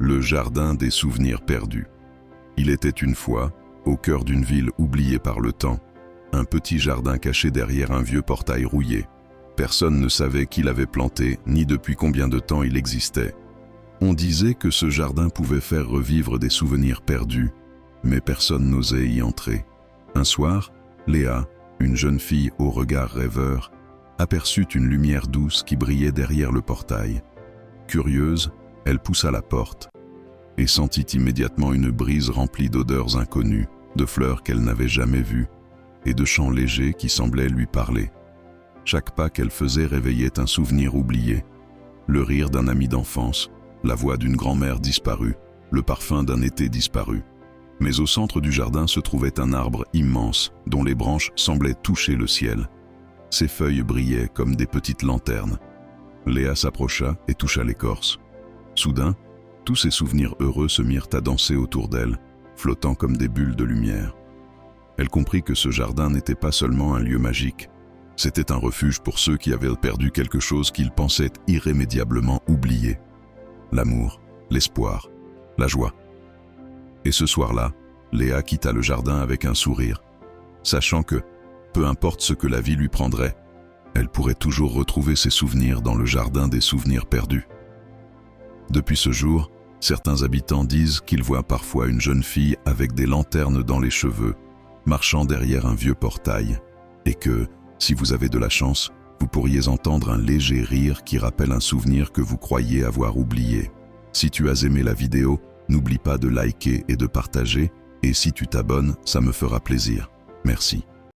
Le jardin des souvenirs perdus. Il était une fois, au cœur d'une ville oubliée par le temps, un petit jardin caché derrière un vieux portail rouillé. Personne ne savait qui l'avait planté, ni depuis combien de temps il existait. On disait que ce jardin pouvait faire revivre des souvenirs perdus, mais personne n'osait y entrer. Un soir, Léa, une jeune fille au regard rêveur, aperçut une lumière douce qui brillait derrière le portail. Curieuse, elle poussa la porte et sentit immédiatement une brise remplie d'odeurs inconnues, de fleurs qu'elle n'avait jamais vues et de chants légers qui semblaient lui parler. Chaque pas qu'elle faisait réveillait un souvenir oublié. Le rire d'un ami d'enfance, la voix d'une grand-mère disparue, le parfum d'un été disparu. Mais au centre du jardin se trouvait un arbre immense dont les branches semblaient toucher le ciel. Ses feuilles brillaient comme des petites lanternes. Léa s'approcha et toucha l'écorce. Soudain, tous ses souvenirs heureux se mirent à danser autour d'elle, flottant comme des bulles de lumière. Elle comprit que ce jardin n'était pas seulement un lieu magique, c'était un refuge pour ceux qui avaient perdu quelque chose qu'ils pensaient irrémédiablement oublié. L'amour, l'espoir, la joie. Et ce soir-là, Léa quitta le jardin avec un sourire, sachant que, peu importe ce que la vie lui prendrait, elle pourrait toujours retrouver ses souvenirs dans le jardin des souvenirs perdus. Depuis ce jour, certains habitants disent qu'ils voient parfois une jeune fille avec des lanternes dans les cheveux, marchant derrière un vieux portail, et que, si vous avez de la chance, vous pourriez entendre un léger rire qui rappelle un souvenir que vous croyiez avoir oublié. Si tu as aimé la vidéo, n'oublie pas de liker et de partager, et si tu t'abonnes, ça me fera plaisir. Merci.